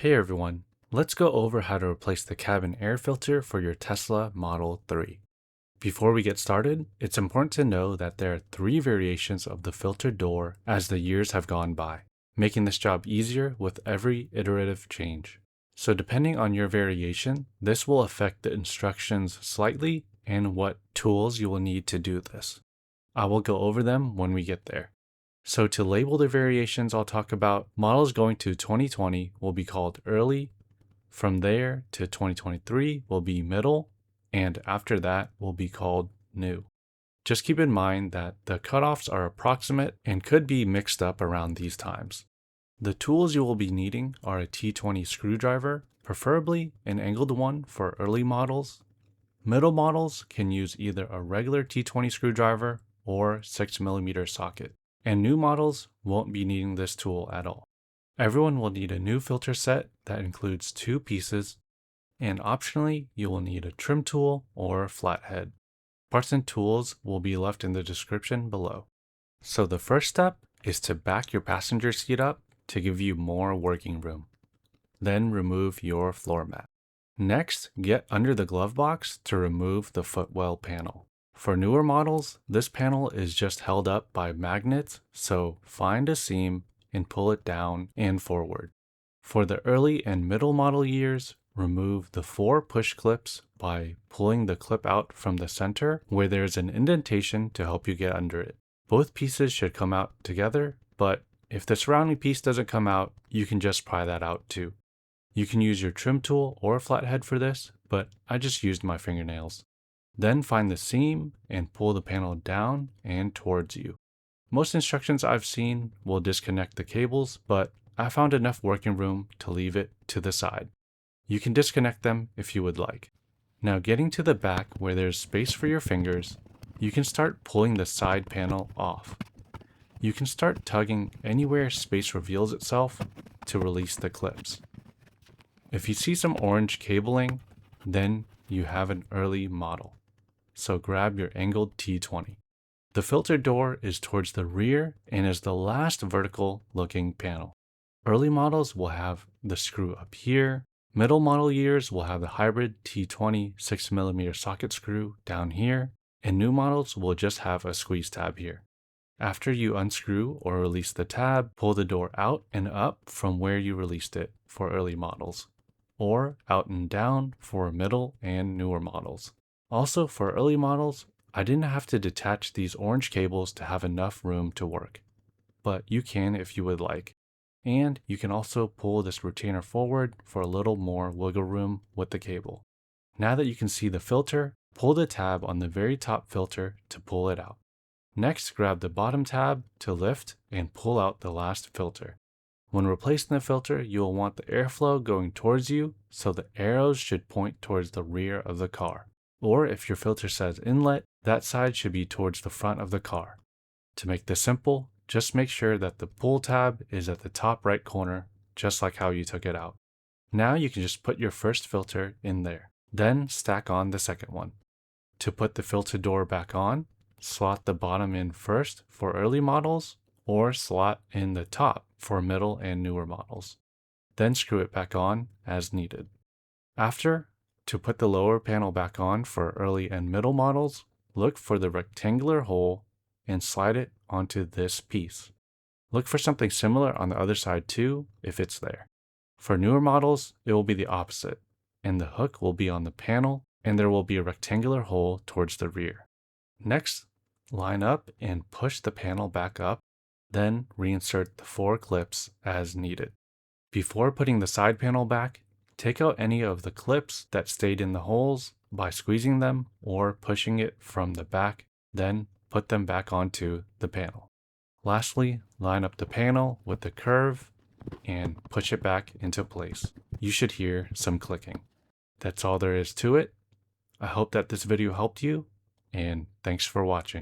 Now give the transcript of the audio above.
Hey everyone, let's go over how to replace the cabin air filter for your Tesla Model 3. Before we get started, it's important to know that there are 3 variations of the filter door as the years have gone by, making this job easier with every iterative change. So depending on your variation, this will affect the instructions slightly and what tools you will need to do this. I will go over them when we get there. So to label the variations I'll talk about, models going to 2020 will be called early, from there to 2023 will be middle, and after that will be called new. Just keep in mind that the cutoffs are approximate and could be mixed up around these times. The tools you will be needing are a T20 screwdriver, preferably an angled one for early models. Middle models can use either a regular T20 screwdriver or 6mm socket, and new models won't be needing this tool at all. Everyone will need a new filter set that includes 2 pieces, and optionally you will need a trim tool or flathead. Parts and tools will be left in the description below. So the first step is to back your passenger seat up to give you more working room. Then remove your floor mat. Next, get under the glove box to remove the Footwell panel. For newer models, this panel is just held up by magnets, so find a seam and pull it down and forward. For the early and middle model years, remove the 4 push clips by pulling the clip out from the center where there's an indentation to help you get under it. Both pieces should come out together, but if the surrounding piece doesn't come out, you can just pry that out too. You can use your trim tool or flathead for this, but I just used my fingernails. Then find the seam and pull the panel down and towards you. Most instructions I've seen will disconnect the cables, but I found enough working room to leave it to the side. You can disconnect them if you would like. Now getting to the back where there's space for your fingers, you can start pulling the side panel off. You can start tugging anywhere space reveals itself to release the clips. If you see some orange cabling, then you have an early model. So grab your angled T20. The filter door is towards the rear and is the last vertical looking panel. Early models will have the screw up here. Middle model years will have the hybrid T20 6mm socket screw down here, and new models will just have a squeeze tab here. After you unscrew or release the tab, pull the door out and up from where you released it for early models, or out and down for middle and newer models. Also, for early models, I didn't have to detach these orange cables to have enough room to work, but you can if you would like. And you can also pull this retainer forward for a little more wiggle room with the cable. Now that you can see the filter, pull the tab on the very top filter to pull it out. Next, grab the bottom tab to lift and pull out the last filter. When replacing the filter, you will want the airflow going towards you, so the arrows should point towards the rear of the car. Or if your filter says inlet, that side should be towards the front of the car. To make this simple, just make sure that the pull tab is at the top right corner, just like how you took it out. Now you can just put your first filter in there, then stack on the second one. To put the filter door back on, slot the bottom in first for early models, or slot in the top for middle and newer models. Then screw it back on as needed. After, to put the lower panel back on for early and middle models, look for the rectangular hole and slide it onto this piece. Look for something similar on the other side too, if it's there. For newer models, it will be the opposite, and the hook will be on the panel, and there will be a rectangular hole towards the rear. Next, line up and push the panel back up, then reinsert the 4 clips as needed. Before putting the side panel back, take out any of the clips that stayed in the holes by squeezing them or pushing it from the back, then put them back onto the panel. Lastly, line up the panel with the curve and push it back into place. You should hear some clicking. That's all there is to it. I hope that this video helped you, and thanks for watching.